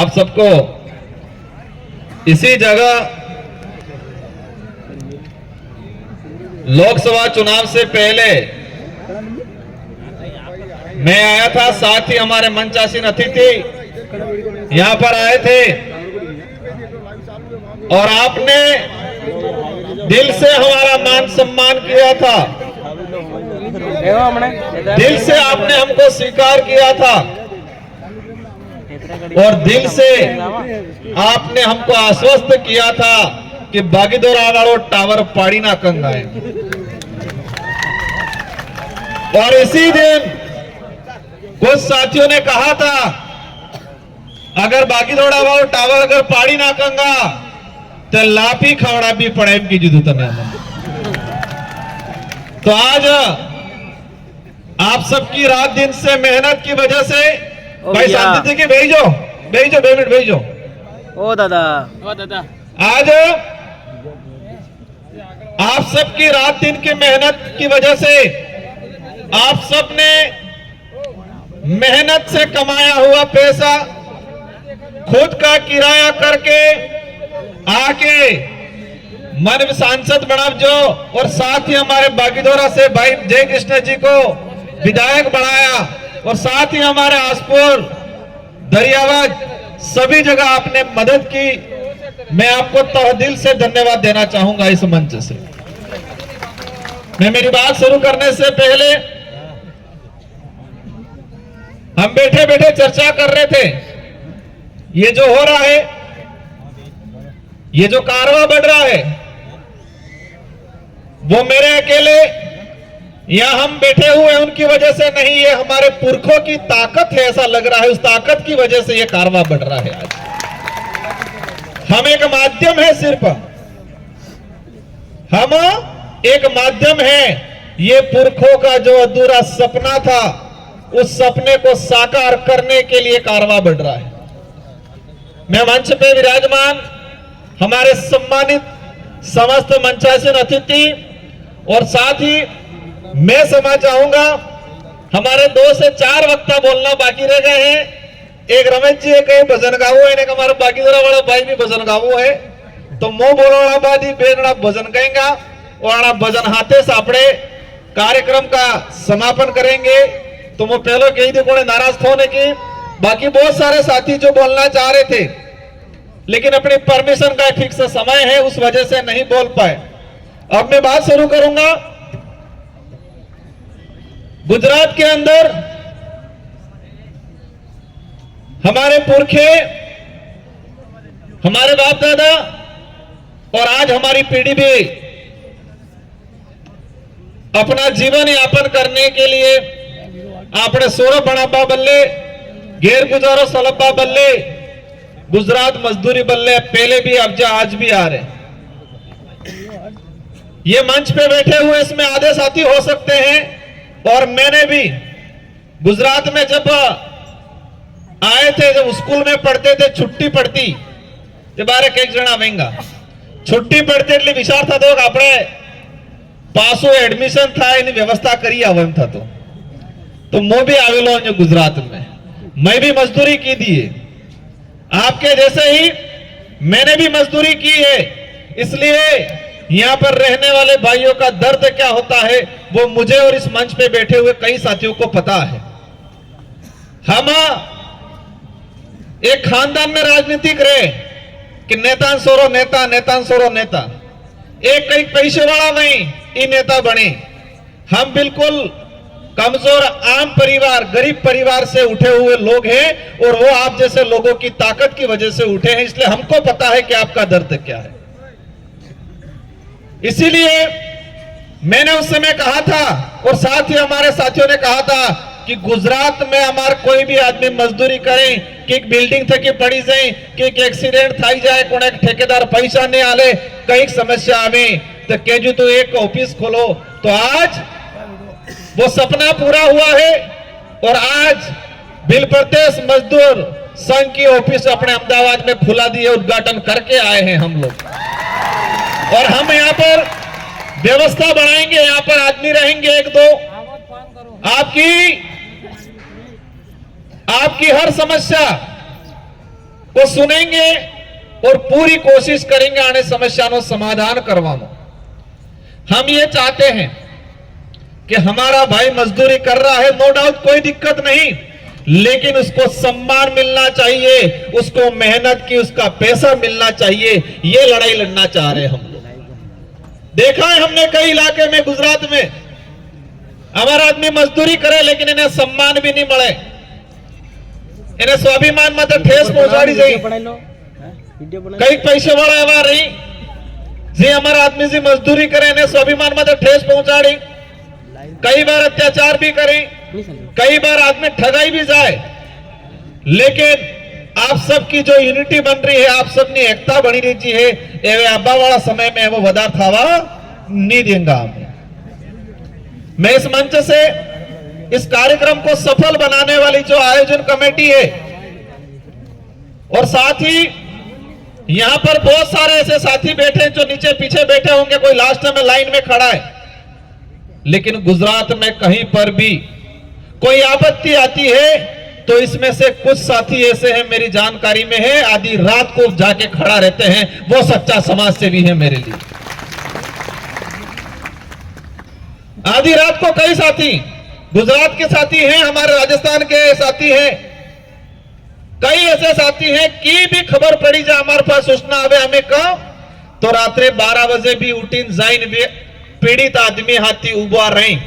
आप सबको इसी जगह लोकसभा चुनाव से पहले मैं आया था, साथ ही हमारे मंचासीन अतिथि यहां पर आए थे और आपने दिल से हमारा मान सम्मान किया था, दिल से आपने हमको स्वीकार किया था और दिल से आपने हमको आश्वस्त किया था कि बागीदोरा वालों टावर पाड़ी ना कंगाए। और इसी दिन कुछ साथियों ने कहा था अगर बागीदोरा वालों टावर अगर पाड़ी ना कंगा तो लापी खवड़ा भी पड़े की जुदू तने। तो आज आप सबकी रात दिन से मेहनत की वजह से भाई शांति थी कि भेजो 2 मिनट भेजो। ओ दादा आज आप सबकी रात दिन की मेहनत की वजह से आप सब ने मेहनत से कमाया हुआ पैसा खुद का किराया करके आके मन सांसद बनाव जो और साथ ही हमारे बागीदोरा से भाई जय कृष्ण जी को विधायक बनाया और साथ ही हमारे आसपुर दरियावाद सभी जगह आपने मदद की। मैं आपको तहे दिल से धन्यवाद देना चाहूंगा इस मंच से। मैं मेरी बात शुरू करने से पहले हम बैठे बैठे चर्चा कर रहे थे, ये जो हो रहा है, ये जो कारवां बढ़ रहा है, वो मेरे अकेले यहां हम बैठे हुए उनकी वजह से नहीं, ये हमारे पुरखों की ताकत है, ऐसा लग रहा है। उस ताकत की वजह से ये कारवां बढ़ रहा है। आज हम एक माध्यम है, सिर्फ हम एक माध्यम है। ये पुरखों का जो अधूरा सपना था, उस सपने को साकार करने के लिए कारवां बढ़ रहा है। मैं मंच पे विराजमान हमारे सम्मानित समस्त मंचासीन अतिथि और साथ ही मैं समझ चाहूंगा, हमारे 2 से 4 वक्ता बोलना बाकी रह गए हैं। एक रमेश जी है, कहीं भजन गावो है, एक हमारा बागीदोरा वाला भाई भी भजन गावो है। तो मो बोलना बाद ही बेगड़ा भजन कहेंगा और भजन हाथे सापड़े कार्यक्रम का समापन करेंगे। तो मैं पहले कही थी कोने नाराज होने की, बाकी बहुत सारे साथी जो बोलना चाह रहे थे लेकिन अपनी परमिशन का फिक्स समय है, उस वजह से नहीं बोल पाए। अब मैं बात शुरू करूंगा। गुजरात के अंदर हमारे पुरखे, हमारे बाप दादा और आज हमारी पीढ़ी भी अपना जीवन यापन करने के लिए आपने सोरो बनाबा बल्ले, घेर गुजारो सलब्बा बल्ले, गुजरात मजदूरी बल्ले पहले भी अब आज भी आ रहे। ये मंच पे बैठे हुए इसमें आधे साथी हो सकते हैं और मैंने भी गुजरात में जब आए थे, जब स्कूल में पढ़ते थे, छुट्टी पड़ती ते बारे एक जना आवेंगा, छुट्टी पड़ती એટલે વિચાર થતો કે આપણે પાછો એડમિશન થાય એની વ્યવસ્થા કરી આવમ થતો। तो मैं भी आवेलो हूं गुजरात में, मैं भी मजदूरी की दी है, आपके जैसे ही मैंने भी मजदूरी की है। इसलिए यहां पर रहने वाले भाइयों का दर्द क्या होता है वो मुझे और इस मंच पे बैठे हुए कई साथियों को पता है। हम एक खानदान में राजनीतिक रहे कि नेता सोरो नेता, नेता सोरो नेता, एक कई पैसे वाला नहीं ये नेता बने। हम बिल्कुल कमजोर आम परिवार, गरीब परिवार से उठे हुए लोग हैं और वो आप जैसे लोगों की ताकत की वजह से उठे हैं। इसलिए हमको पता है कि आपका दर्द क्या है। इसीलिए मैंने उस समय कहा था और साथ ही हमारे साथियों ने कहा था कि गुजरात में हमारे कोई भी आदमी मजदूरी करें कि एक बिल्डिंग थकी पड़ी जाए, कि एक एक्सीडेंट थी जाए, को ठेकेदार पैसा नहीं आले, कई समस्या आवे तो केजू तो एक ऑफिस खोलो। तो आज वो सपना पूरा हुआ है और आज बिल प्रदेश मजदूर संघ की ऑफिस अपने अहमदाबाद में खुला दी है, उद्घाटन करके आए हैं हम लोग। और हम यहाँ पर व्यवस्था बनाएंगे, यहाँ पर आदमी रहेंगे 1-2, आपकी हर समस्या को सुनेंगे और पूरी कोशिश करेंगे आने समस्याओं समाधान करवानो। हम ये चाहते हैं कि हमारा भाई मजदूरी कर रहा है, नो डाउट, कोई दिक्कत नहीं, लेकिन उसको सम्मान मिलना चाहिए, उसको मेहनत की उसका पैसा मिलना चाहिए। ये लड़ाई लड़ना चाह रहे हैं हम लोग। देखा है हमने कई इलाके में, गुजरात में, हमारा आदमी मजदूरी करे लेकिन इन्हें सम्मान भी नहीं मिले, इन्हें स्वाभिमान में तो ठेस पहुंचाड़ी जाए। कई पैसे वाला एवं रही जी हमारा आदमी जी मजदूरी करे, इन्हें स्वाभिमान में तो ठेस पहुंचाड़ी, कई बार अत्याचार भी करी, कई बार आदमी ठगाई भी जाए। लेकिन आप सबकी जो यूनिटी बन रही है, आप सबनी एकता बनी रही है, एवे आबा वाला समय में वो वदा थावा नहीं देंगे हम। मैं इस मंच से इस कार्यक्रम को सफल बनाने वाली जो आयोजन कमेटी है और साथ ही यहां पर बहुत सारे ऐसे साथी बैठे हैं जो नीचे पीछे बैठे होंगे, कोई लास्ट में लाइन में खड़ा है, लेकिन गुजरात में कहीं पर भी कोई आपत्ति आती है तो इसमें से कुछ साथी ऐसे हैं, मेरी जानकारी में है, आधी रात को जाके खड़ा रहते हैं, वो सच्चा समाज सेवी है मेरे लिए। आधी रात को कई साथी गुजरात के साथी हैं, हमारे राजस्थान के साथी हैं, कई ऐसे साथी हैं की भी खबर पड़ी जा हमारे पास सूचना आवे हमें कहा तो रात्रे 12 बजे भी उठीन जाइन पीड़ित आदमी हाथी उबा रही।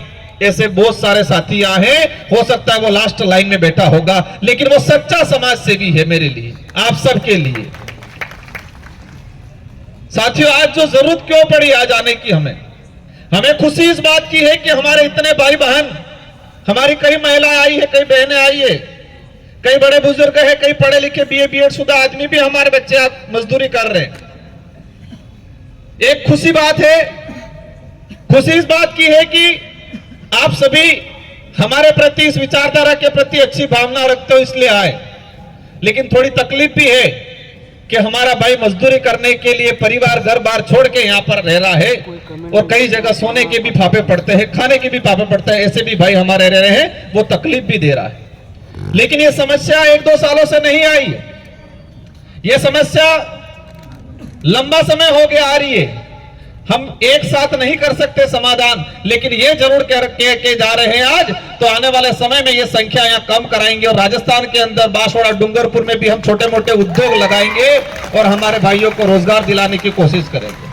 ऐसे बहुत सारे साथी आए, हो सकता है वो लास्ट लाइन में बैठा होगा, लेकिन वो सच्चा समाज सेवी है मेरे लिए, आप सबके लिए। साथियों, आज जो जरूरत क्यों पड़ी आज आने की, हमें खुशी इस बात की है कि हमारे इतने भाई बहन, हमारी कई महिलाएं आई है, कई बहनें आई है, कई बड़े बुजुर्ग है, कई पढ़े लिखे बीए बीएड शुदा आदमी भी हमारे बच्चे आज मजदूरी कर रहे हैं। एक खुशी बात है, खुशी इस बात की है कि आप सभी हमारे प्रति, इस विचारधारा के प्रति अच्छी भावना रखते हो इसलिए आए। लेकिन थोड़ी तकलीफ भी है कि हमारा भाई मजदूरी करने के लिए परिवार घर बार छोड़ के यहाँ पर रह रहा है और कई जगह सोने के भी फाफे पड़ते हैं, खाने के भी फाफे पड़ते हैं, ऐसे भी भाई हमारे रह रहे हैं, वो तकलीफ भी दे रहा है। लेकिन ये समस्या 1-2 सालों से नहीं आई है, ये समस्या लंबा समय हो गया आ रही है। हम एक साथ नहीं कर सकते समाधान, लेकिन ये जरूर के जा रहे हैं आज, तो आने वाले समय में ये संख्या यहाँ कम कराएंगे और राजस्थान के अंदर बांसवाड़ा डूंगरपुर में भी हम छोटे मोटे उद्योग लगाएंगे और हमारे भाइयों को रोजगार दिलाने की कोशिश करेंगे।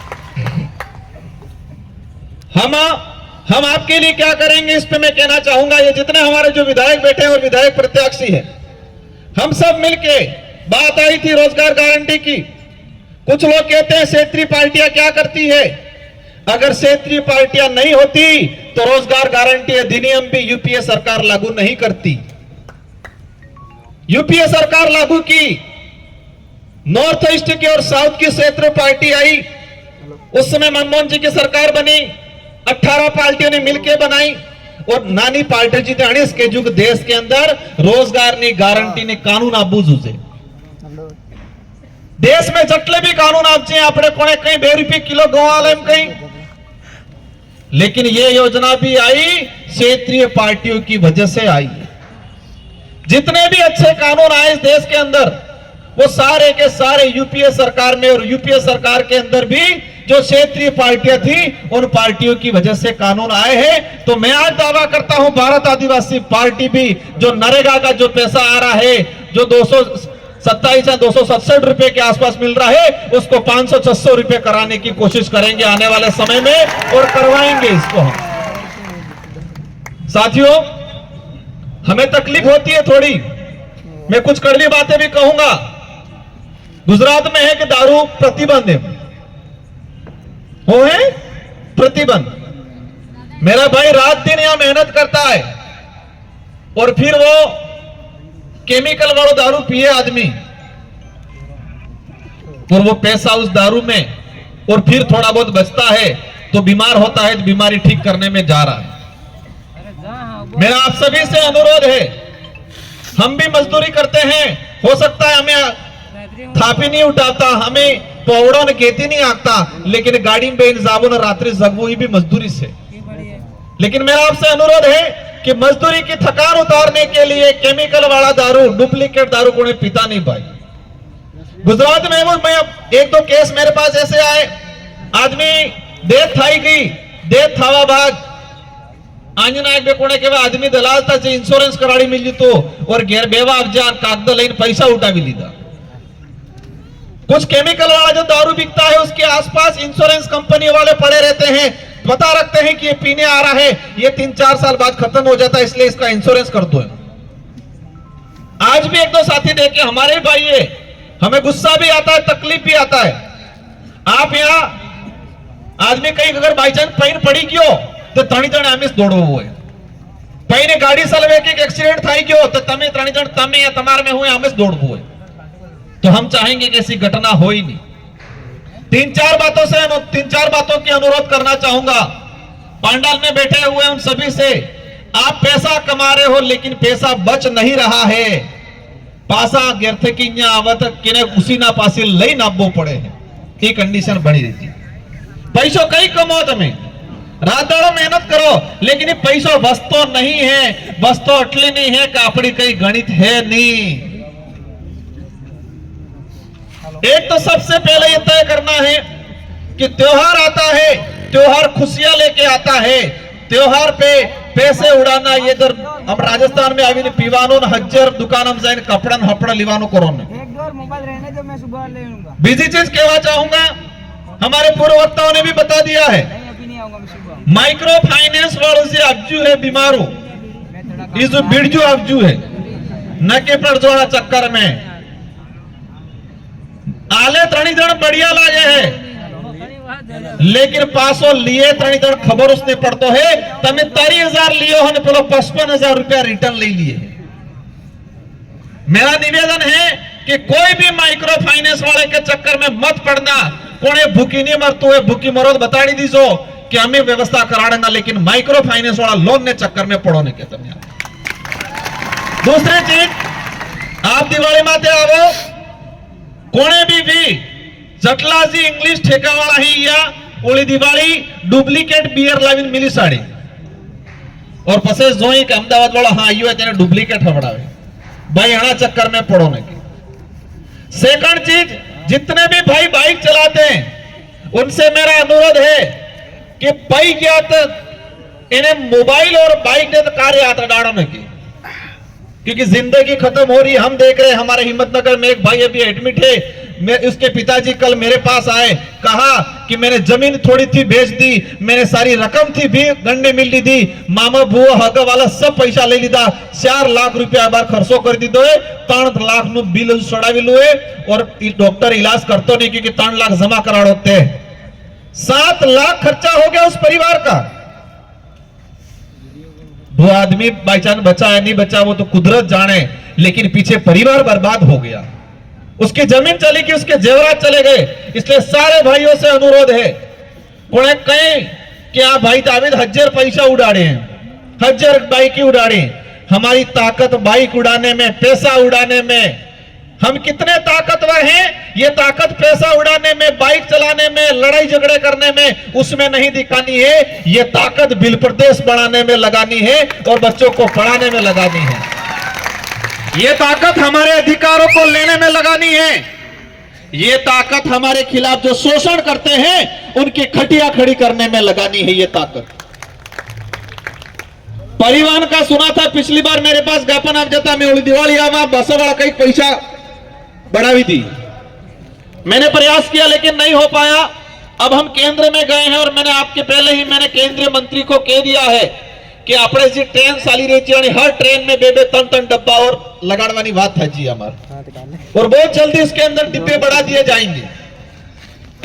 हम आपके लिए क्या करेंगे इस पे मैं कहना चाहूंगा, ये जितने हमारे जो विधायक बैठे हैं और विधायक प्रत्याशी हैं, हम सब मिलके, बात आई थी रोजगार गारंटी की, कुछ लोग कहते हैं क्षेत्रीय पार्टियां क्या करती है, अगर क्षेत्रीय पार्टियां नहीं होती तो रोजगार गारंटी अधिनियम भी यूपीए सरकार लागू नहीं करती। यूपीए सरकार लागू की, नॉर्थ ईस्ट की और साउथ की क्षेत्रीय पार्टी आई, उस समय मनमोहन जी की सरकार बनी, 18 पार्टियों ने मिलकर बनाई और नानी पार्टी जी ने के जुग देश के अंदर रोजगार नी गारंटी ने कानून आबू जुजे। देश में जटले भी कानून आपसे अपने कोने कहीं 2 रुपये किलो गवाले कहीं, लेकिन ये योजना भी आई क्षेत्रीय पार्टियों की वजह से आई। जितने भी अच्छे कानून आए इस देश के अंदर वो सारे के सारे यूपीए सरकार में, और यूपीए सरकार के अंदर भी जो क्षेत्रीय पार्टियां थी उन पार्टियों की वजह से कानून आए हैं। तो मैं आज दावा करता हूं भारत आदिवासी पार्टी भी जो नरेगा का जो पैसा आ रहा है, जो 227 या 267 रुपए के आसपास मिल रहा है, उसको 500-600 रुपए कराने की कोशिश करेंगे आने वाले समय में और करवाएंगे इसको हम। साथियों, हमें तकलीफ होती है थोड़ी, मैं कुछ कड़वी बातें भी कहूंगा। गुजरात में है कि दारू प्रतिबंध है, वो है प्रतिबंध। मेरा भाई रात दिन यहां मेहनत करता है और फिर वो केमिकल वाला दारू पिए आदमी और वो पैसा उस दारू में और फिर थोड़ा बहुत बचता है तो बीमार होता है, तो बीमारी ठीक करने में जा रहा है। मेरा आप सभी से अनुरोध है, हम भी मजदूरी करते हैं, हो सकता है हमें थापी नहीं उठाता, हमें पौड़ों ने खेती नहीं आता, लेकिन गाड़ी में जाबो न रात्रि जगबो ही भी मजदूरी से। लेकिन मेरा आपसे अनुरोध है कि मजदूरी की थकान उतारने के लिए केमिकल वाला दारू, डुप्लीकेट दारू को पीता नहीं भाई। गुजरात में मैं एक दो केस मेरे पास ऐसे आए, आदमी डेथ थाई गई, डेथ थावा बाद आंजनायक बे कोने के आदमी दलाल था इंश्योरेंस कराड़ी मिली तो और घेर बेवा अफजान कागद लेन पैसा उठा भी लीधा। कुछ केमिकल वाला जो दारू बिकता है उसके आसपास इंश्योरेंस कंपनी वाले पड़े रहते हैं, बता रखते हैं कि ये पीने आ रहा है, ये 3-4 साल बाद खत्म हो जाता है, इसलिए इसका इंश्योरेंस कर दो। आज भी एक दो साथी देखे हमारे भाई है, हमें गुस्सा भी आता है, तकलीफ भी आता है। आप यहाँ आदमी कहीं अगर बाई चांस पैन पड़ी गयो तो ત્રણ જણ આમે દોડવું હોય, પૈને ગાડી સલવે કે एक्सीडेंट थाई गयो तो તમે ત્રણ જણ તમે या તમાર में हुए आमे दौड़વું હોય। तो हम चाहेंगे कि ऐसी घटना हो ही नहीं। 3-4 बातों की अनुरोध करना चाहूंगा पांडाल में बैठे हुए उन सभी से, आप पैसा कमा रहे हो लेकिन पैसा बच नहीं रहा है। पासा गेरथे की आवत किने उसी ना पासी लई नाबो पड़े है, ये कंडीशन बनी रहती। पैसों कई कमाओ, તમે रात दाड़ो मेहनत करो, लेकिन ये पैसों वस्तु नहीं है, वस्तु अटली नहीं है कि अपनी कई गणित है नहीं। एक तो सबसे पहले ये तय करना है कि त्योहार आता है, त्योहार खुशियां लेके आता है, त्योहार पे पैसे उड़ाना ये इधर हम राजस्थान में अभी पीवानो हजार दुकान जाइन कपड़न हपड़ा लिवानो करो ने। एक दो मोबाइल रहने दो, मैं सुबह ले लूंगा। बीजी चीज कहना चाहूंगा, हमारे पूर्व वक्ताओं ने भी बता दिया है, माइक्रो फाइनेंस वालों से अफजू है बीमारू, ये जो बिरजू अफजू है न के पर जोड़ा चक्कर में आले 3 जण बढ़िया लागे है, लेकिन पासो लिए 3 जण खबर उसने पड़तो है तमे 30,000 लियो हो ने पेलो 55,000 रुपया रिटर्न ले लिए। मेरा निवेदन है कि कोई भी माइक्रो फाइनेंस वाले के चक्कर में मत पड़ना। कोने भूखी नहीं मरतो है, भूखी मरो बताड़ी दीजो कि हमें व्यवस्था कराड़ेगा, लेकिन माइक्रो फाइनेंस वाला लोन ने चक्कर में पड़ो नहीं कहते। दूसरी चीज, आप दिवाली माते आवो कोने भी जटलाजी इंग्लिश ठेका वाला ही या ओली दिवाली डुप्लीकेट बियर लाविन मिली साड़ी और पसे जोई के अहमदाबाद वाला हाँ यू है तेने डुप्लीकेट हवड़ावे भाई, हना चक्कर में पड़ो नहीं। सेकंड चीज, जितने भी भाई बाइक चलाते हैं उनसे मेरा अनुरोध है कि पाई गया तो इन्हें मोबाइल और बाइक ने तो कार्य आता डाड़ो नहीं की, क्योंकि जिंदगी खत्म हो रही है। हम देख रहे हैं हमारे हिम्मतनगर में एक भाई अभी एडमिट है, मैं उसके पिताजी कल मेरे पास आए, कहा कि मैंने जमीन थोड़ी थी बेच दी, मैंने सारी रकम थी भी गंडे मिल दी, मामा बुआ हग वाला सब पैसा ले लीधा, 4 लाख रुपया बार खर्चो कर दीधो है, 3 लाख नु बिल चढ़ावेलू है और डॉक्टर इलाज करतो नहीं क्योंकि 3 लाख जमा कराड़ोते, 7 लाख खर्चा हो गया उस परिवार का। वो आदमी बाई चांस बचा है नहीं बचा वो तो कुदरत जाने, लेकिन पीछे परिवार बर्बाद हो गया, उसकी जमीन चली गई, उसके जेवरात चले गए। इसलिए सारे भाइयों से अनुरोध है, कोने कहें कि आप भाई ताविद 1000 पैसा उड़ाड़े हैं, 1000 बाइक ही उड़ाड़े। हमारी ताकत बाइक उड़ाने में, पैसा उड़ाने में, हम कितने ताकतवर हैं, ये ताकत पैसा उड़ाने में, बाइक चलाने में, लड़ाई झगड़े करने में उसमें नहीं दिखानी है, ये ताकत बिल प्रदेश बढ़ाने में लगानी है और बच्चों को पढ़ाने में लगानी है। ये ताकत हमारे अधिकारों को लेने में लगानी है, ये ताकत हमारे खिलाफ जो शोषण करते हैं उनकी खटिया खड़ी करने में लगानी है। ये ताकत परिवहन का सुना था पिछली बार मेरे पास ज्ञापन आप जाता, मैं दिवाली आवा बसों वाला कई पैसा बढ़ावी थी, मैंने प्रयास किया लेकिन नहीं हो पाया। अब हम केंद्र में गए हैं और मैंने आपके पहले ही मैंने केंद्रीय मंत्री को कह दिया है कि अपने जी ट्रेन चाली रही थी, हर ट्रेन में 2-2 3-3 डब्बा और लगाड़वानी बात है जी हमारे, और बहुत जल्दी उसके अंदर डिब्बे बढ़ा दिए जाएंगे।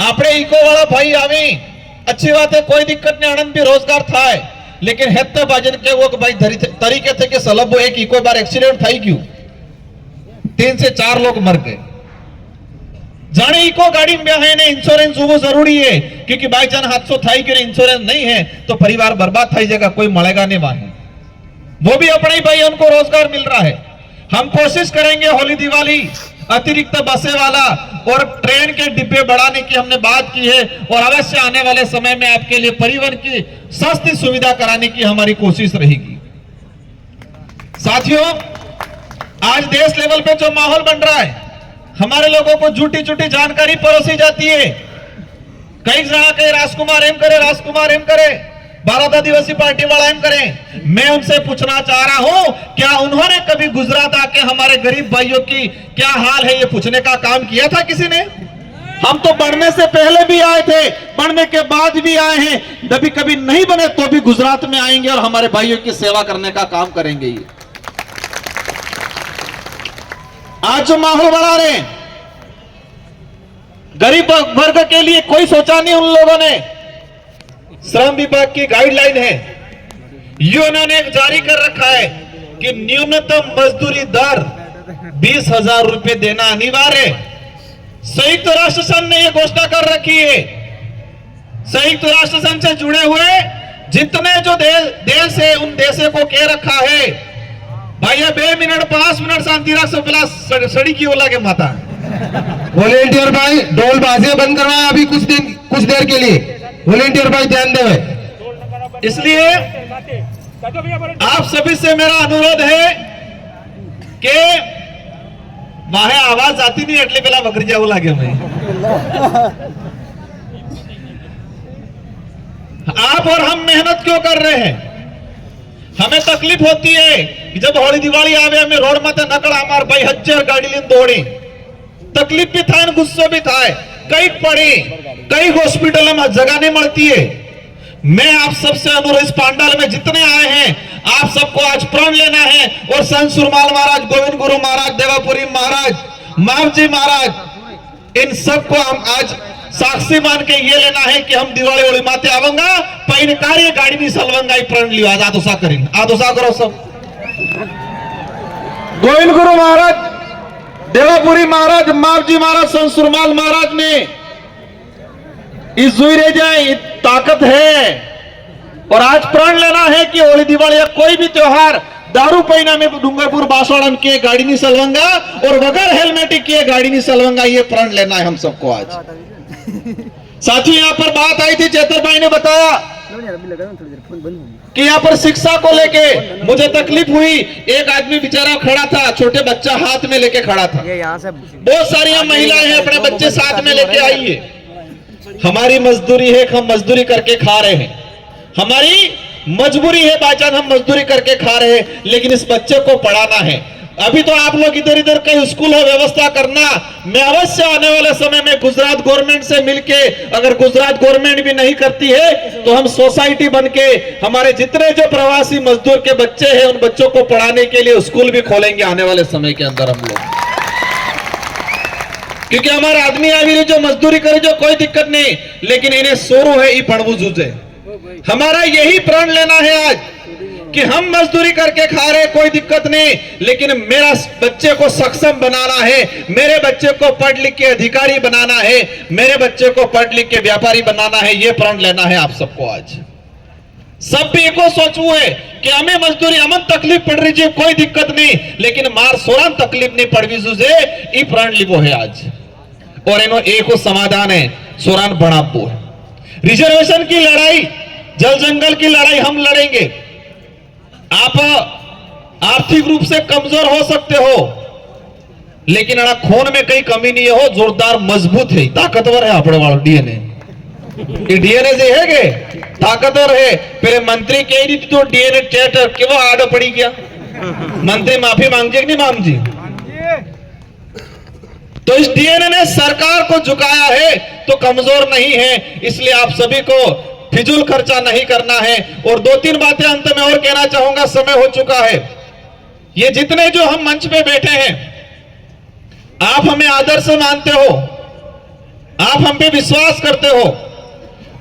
आपने इको वाला भाई आवे अच्छी बात है, कोई दिक्कत नहीं, आनंद भी रोजगार था है, लेकिन हेत्ते बाजन के वो भाई तरीके थे कि सलब एक इको बार एक्सीडेंट थाई क्यों 3 से 4 लोग मर गए। जाने इको गाड़ी में है ने इंश्योरेंस वो जरूरी है, क्योंकि बाई चांस हादसों थाई क्यों इंश्योरेंस नहीं है तो परिवार बर्बाद थाई जगह कोई मलेगा नहीं वहां, वो भी अपने ही भाई उनको रोजगार मिल रहा है। हम कोशिश करेंगे होली दिवाली अतिरिक्त बसें वाला और ट्रेन के डिब्बे बढ़ाने की हमने बात की है, और अवश्य आने वाले समय में आपके लिए परिवहन की सस्ती सुविधा कराने की हमारी कोशिश रहेगी। साथियों, आज देश लेवल पे जो माहौल बन रहा है, हमारे लोगों को झूठी झूठी जानकारी परोसी जाती है। कई जगह कहे राजकुमार एम करे, राजकुमार एम करे, 12 दिवसीय पार्टी वाला एम करे। मैं उनसे पूछना चाह रहा हूं, क्या उन्होंने कभी गुजरात आके हमारे गरीब भाइयों की क्या हाल है ये पूछने का काम किया था किसी ने? हम तो बढ़ने से पहले भी आए थे, बढ़ने के बाद भी आए हैं, कभी कभी नहीं बने तो भी गुजरात में आएंगे और हमारे भाइयों की सेवा करने का काम करेंगे। ये आज जो माहौल बना रहे हैं, गरीब वर्ग के लिए कोई सोचा नहीं उन लोगों ने। श्रम विभाग की गाइडलाइन है, ये उन्होंने जारी कर रखा है कि न्यूनतम मजदूरी दर 20,000 रुपए देना अनिवार्य है। संयुक्त राष्ट्र संघ ने यह घोषणा कर रखी है। संयुक्त राष्ट्र संघ से जुड़े हुए जितने जो देश है उन देशों को कह रखा है, भैया 2 मिनट 5 मिनट शांति रख सो, पहला सड़ी की ओला के माता वॉलेंटियर भाई ढोल बाजे बंद करवाए अभी कुछ देर के लिए। वॉलेंटियर भाई ध्यान देवे। इसलिए आप सभी से मेरा अनुरोध है कि वहां आवाज आती नहीं એટલે પેલા વગરી જાવું લાગે मैं। आप और हम मेहनत क्यों कर रहे हैं? हमें तकलीफ होती है कि जब होली दिवाળી આવે અમે રોડ માથે નકળા અમાર ભાઈ 1000 ગાડી લઈને દોડી, तकलीफ भी था, गुस्सो भी था, कई पड़ी, कई हॉस्पिटल में जगह नहीं मिलती है। मैं आप सबसे अनुरोध, इस पांडाल में जितने आए हैं आप सबको आज प्रण लेना है और संत सुरमाल महाराज, गोविंद गुरु महाराज, देवापुरी महाराज, मावजी महाराज, इन सबको हम आज साक्षी मान के ये लेना है कि हम दिवाળી होली माते आवेंगा पैन कार्य गाड़ी नहीं सलवंगा। प्रण लियो आज आदोसा करें, आदोसा करो सब। गोविंद गुरु महाराज, देवापुरी महाराज, मावजी महाराज, संत सुरमाल महाराज ने इस जुई रह जाए ताकत है। और आज प्रण लेना है कि होली दिवाળી या कोई भी त्योहार दारू पीना में डूंगरपुर बासवाड़न के गाड़ी नहीं सलवंगा और बगैर हेलमेट के गाड़ी नहीं सलवंगा। ये प्रण लेना है हम सबको आज। साथियों, यहाँ पर बात आई थी, चेतर भाई ने बताया कि यहाँ पर शिक्षा को लेके मुझे तकलीफ हुई। एक आदमी बेचारा खड़ा था, छोटे बच्चा हाथ में लेके खड़ा था। बहुत सारी महिलाएं हैं अपने बच्चे साथ में लेके आई है। हमारी मजदूरी है, हम मजदूरी करके खा रहे हैं, हमारी मजबूरी है, बाचान हम मजदूरी करके खा रहे हैं, लेकिन इस बच्चे को पढ़ाना है। अभी तो आप लोग इधर इधर कहीं स्कूल हो व्यवस्था करना। मैं अवश्य आने वाले समय में गुजरात गवर्नमेंट से मिलके, अगर गुजरात गवर्नमेंट भी नहीं करती है तो हम सोसाइटी बनके हमारे जितने जो प्रवासी मजदूर के बच्चे हैं उन बच्चों को पढ़ाने के लिए स्कूल भी खोलेंगे आने वाले समय के अंदर हम लोग। क्योंकि हमारे आदमी आदमी जो मजदूरी करे जो कोई दिक्कत नहीं, लेकिन इन्हें सोरू है, पढ़वू जूझे। हमारा यही प्रण लेना है आज कि हम मजदूरी करके खा रहे, कोई दिक्कत नहीं, लेकिन मेरा बच्चे को सक्षम बनाना है, मेरे बच्चे को पढ़ लिख के अधिकारी बनाना है, मेरे बच्चे को पढ़ लिख के व्यापारी बनाना है। ये प्रण लेना है आप सबको आज। सब भी एको सोचू है कि हमें मजदूरी अमन तकलीफ पड़ रही है, कोई दिक्कत नहीं, लेकिन मार सोरान तकलीफ नहीं पड़वी जुझे, ये प्रण लिवो है आज। और इनो एको समाधान है, सोरान बढ़ापो है। रिजर्वेशन की लड़ाई, जल जंगल की लड़ाई हम लड़ेंगे। आप आर्थिक रूप से कमजोर हो सकते हो, लेकिन अड़ा खून में कहीं कमी नहीं हो, जोरदार मजबूत है, ताकतवर है अपने वाला डीएनए। ये डीएनए से है के ताकतवर है। पहले मंत्री कह रही थी तो डीएनए टेस्ट क्यों आड़ पड़ी गया, मंत्री माफी मांगे कि नहीं मांगी? तो इस डीएनए ने सरकार को झुकाया है तो कमजोर नहीं है। इसलिए आप सभी को फिजूल खर्चा नहीं करना है। और 2-3 बातें अंत में और कहना चाहूंगा, समय हो चुका है। ये जितने जो हम मंच पे बैठे हैं, आप हमें आदर्श मानते हो, आप हम पे विश्वास करते हो,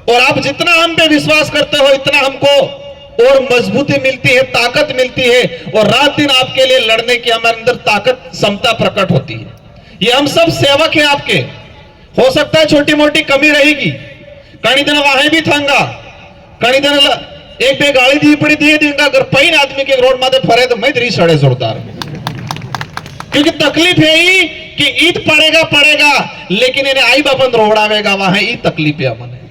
और आप जितना हम पे विश्वास करते हो इतना हमको और मजबूती मिलती है, ताकत मिलती है, और रात दिन आपके लिए लड़ने की हमारे अंदर ताकत, क्षमता प्रकट होती है। ये हम सब सेवक हैं आपके। हो सकता है छोटी मोटी कमी रहेगी, कहीं दिन वहां भी थांगा, कहीं दिन एक बे गाड़ी दी पड़ी दी देगा, अगर पैन आदमी के रोड माथे फरे तो मैं तेरी सड़े जोरदार। क्योंकि तकलीफ है ही कि ईद पड़ेगा, लेकिन इन्हें आई बापन रोड़ावेगा, वहां ई तकलीफ है। हमने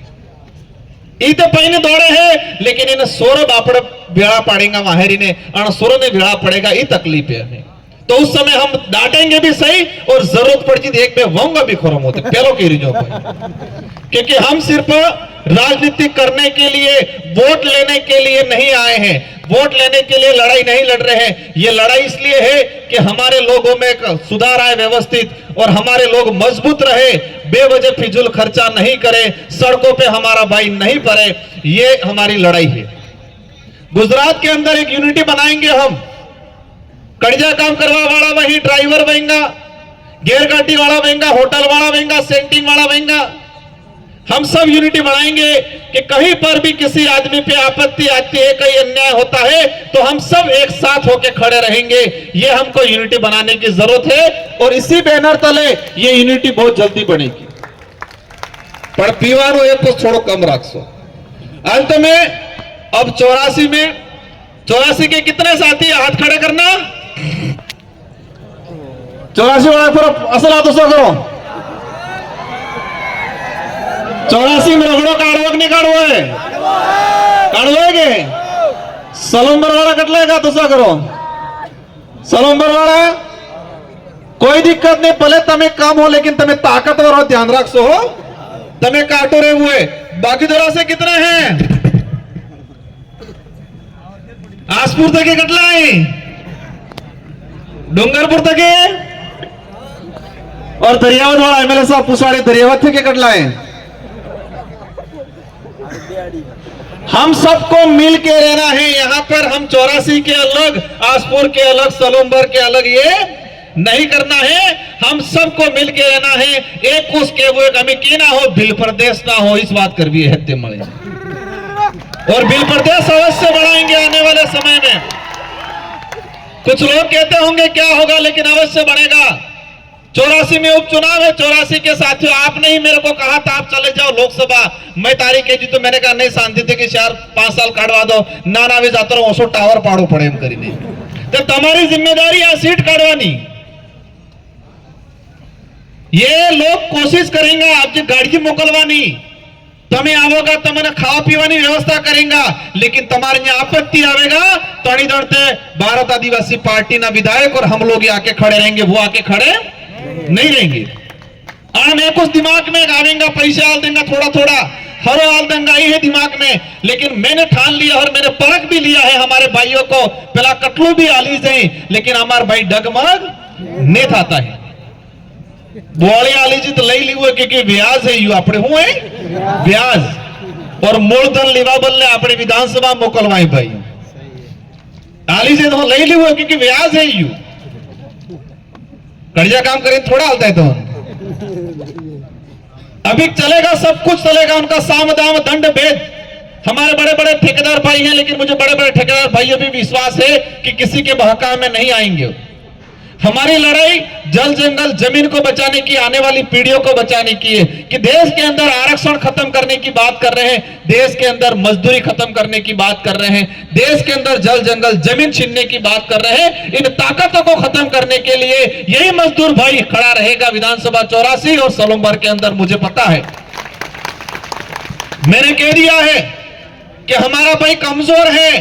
ईद पैन दौड़े है, लेकिन इन्हें सोर बापड़ भेड़ा पड़ेगा, वहां ने सोरो ने भेड़ा पड़ेगा, ई तकलीफ है हमें। तो उस समय हम डांटेंगे भी सही और जरूरत पड़ती तो एक पे वंगा भी खोरम होते पहलो के रिजो क्योंकि हम सिर्फ राजनीति करने के लिए, वोट लेने के लिए नहीं आए हैं। वोट लेने के लिए लड़ाई नहीं लड़ रहे हैं। ये लड़ाई इसलिए है कि हमारे लोगों में एक सुधार आए व्यवस्थित, और हमारे लोग मजबूत रहे, बेवजह फिजूल खर्चा नहीं करे, सड़कों पे हमारा भाई नहीं पड़े। ये हमारी लड़ाई है। गुजरात के अंदर एक यूनिटी बनाएंगे हम। कड़जा काम करवा वाला वही ड्राइवर बनेगा, गेरगाटी वाला बनेगा, होटल वाला बनेगा, सेंटिंग वाला बनेगा। हम सब यूनिटी बनाएंगे कि कहीं पर भी किसी आदमी पे आपत्ति आती है, कहीं अन्याय होता है, तो हम सब एक साथ होकर खड़े रहेंगे। ये हमको यूनिटी बनाने की जरूरत है और इसी बैनर तले ये यूनिटी बहुत जल्दी बनेगी। पर पीवानो एक को छोड़ो कम रखो। अंत में अब 84 के कितने साथी हाथ खड़े करना? 84 वाला पर असल हाथ उसको करो। 84 में रगड़ो काढ़ो नहीं काढ़ो है? काढ़ो है के? सलोंबर वाला कटला है का तुसा करो? सलोंबर वाला कोई दिक्कत नहीं, भले तमें कम हो लेकिन तमें ताकतवर हो, ध्यान रखो हो। तमें काटो रे हुए। बाकी 84 कितने हैं? आसपुर तक के कटला है, डूंगरपुर तक के, और दरियावत वाला एमएलए साहब पुसाड़े दरियावत थे के कटला है। हम सबको मिल के रहना है। यहाँ पर हम 84 के अलग, आसपुर के अलग, सलोंबर के अलग ये नहीं करना है। हम सबको मिल के रहना है। एक कुछ के वो एक हमें की ना हो, बिल प्रदेश ना हो, इस बात कर भी है मले। और बिल प्रदेश अवश्य बढ़ाएंगे आने वाले समय में। कुछ लोग कहते होंगे क्या होगा, लेकिन अवश्य बढ़ेगा। 84 में उपचुनाव है। 84 के साथियों, आपने ही मेरे को कहा था आप चले जाओ लोकसभा, मैं तारीख है जी, तो मैंने कहा नहीं, शांति थे कि यार 5 साल काटवा दो ना भी जाता रहो, उसको टावर पाड़ो पड़े हम करी नहीं। तो तुम्हारी जिम्मेदारी है सीट काटवानी। ये लोग कोशिश करेंगे आपकी गाड़ी मोकलवानी, तमें आवोगा तो मैंने खावा पीवानी व्यवस्था करेंगे, लेकिन तुम्हारे यहाँ आपत्ति आवेगा तड़ी दौड़ते भारत आदिवासी पार्टी ना विधायक और हम लोग आके खड़े रहेंगे, वो आके खड़े नहीं रहेंगे। मैं कुछ दिमाग में आवेंगा, पैसे आल देंगे थोड़ा थोड़ा, हर आल देंगा, ये है दिमाग में। लेकिन मैंने ठान लिया और मैंने परख भी लिया है हमारे भाइयों को, पहला कटलू भी आली जाए, लेकिन हमारे भाई डगमग नहीं था है। बोली आली जी तो लई ली हुए क्योंकि ब्याज है, यू अपने हुए ब्याज और मूलधन लिवा बल्ले अपने विधानसभा मोकलवाई भाई आली जी तो लई ली हुए क्योंकि ब्याज है। यू कर्जा काम करें थोड़ा हालता है तो अभी चलेगा, सब कुछ चलेगा। उनका साम दाम दंड भेद हमारे बड़े बड़े ठेकेदार भाई हैं, लेकिन मुझे बड़े बड़े ठेकेदार भाइयों भी विश्वास है कि किसी के बहकावे में नहीं आएंगे। हमारी लड़ाई जल जंगल जमीन को बचाने की, आने वाली पीढ़ियों को बचाने की है। कि देश के अंदर आरक्षण खत्म करने की बात कर रहे हैं, देश के अंदर मजदूरी खत्म करने की बात कर रहे हैं, देश के अंदर जल जंगल जमीन छीनने की बात कर रहे हैं। इन ताकतों को खत्म करने के लिए यही मजदूर भाई खड़ा रहेगा विधानसभा 84 और सलोंबर के अंदर। मुझे पता है, मैंने कह दिया है कि हमारा भाई कमजोर है,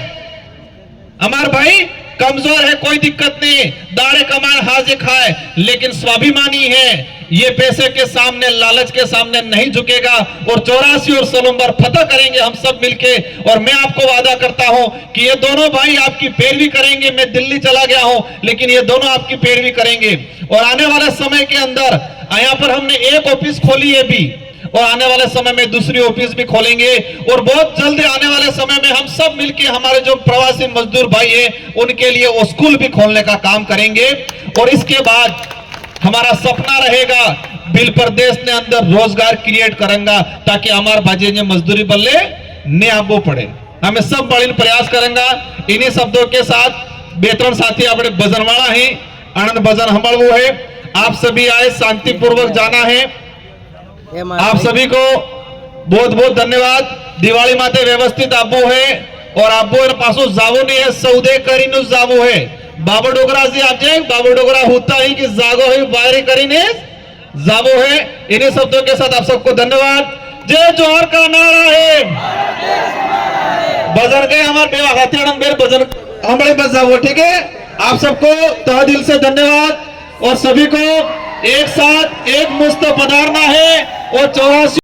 हमारा भाई कमजोर है, कोई दिक्कत नहीं, दाड़े कमान हाजे खाए, लेकिन स्वाभिमानी है। ये पैसे के सामने, लालच के सामने नहीं झुकेगा और 84 और सलोंबर फतह करेंगे हम सब मिलके। और मैं आपको वादा करता हूं कि ये दोनों भाई आपकी पैरवी करेंगे। मैं दिल्ली चला गया हूं, लेकिन ये दोनों आपकी पैरवी करेंगे। और आने वाले समय के अंदर यहां पर हमने एक ऑफिस खोली है भी, और आने वाले समय में दूसरी ऑफिस भी खोलेंगे। और बहुत जल्द आने वाले समय में हम सब मिलके हमारे जो प्रवासी मजदूर भाई हैं उनके लिए वो स्कूल भी खोलने का काम करेंगे। और इसके बाद हमारा सपना रहेगा बिल प्रदेश ने अंदर रोजगार क्रिएट करेंगे, ताकि हमारे बाजे ने मजदूरी बल्ले ने आगो पड़े। हमें सब बड़े प्रयास करेंगे। इन्हीं शब्दों के साथ बेतरन साथी अपने बजनवाड़ा है, आनंद भजन हमल वो है। आप सभी आए, शांतिपूर्वक जाना है। आप सभी को बहुत बहुत धन्यवाद। दिवाळी माते व्यवस्थित आबो है और आबो पासो जावो नहीं है, सौदे करीने जावो है। बाबा डोगरा जी आप जाए, बाबा डोगरा होता ही कि जागो है, बाहरी करीने जावो है। इन्हीं शब्दों के साथ आप सबको धन्यवाद। जय जोहर का नारा है, बजर के हमारे बेवा हथियार बेर बजर हमारे बस जावो, ठीक है। आप सबको तहे दिल से धन्यवाद और सभी को एक साथ एक मुश्त पधारना है और 84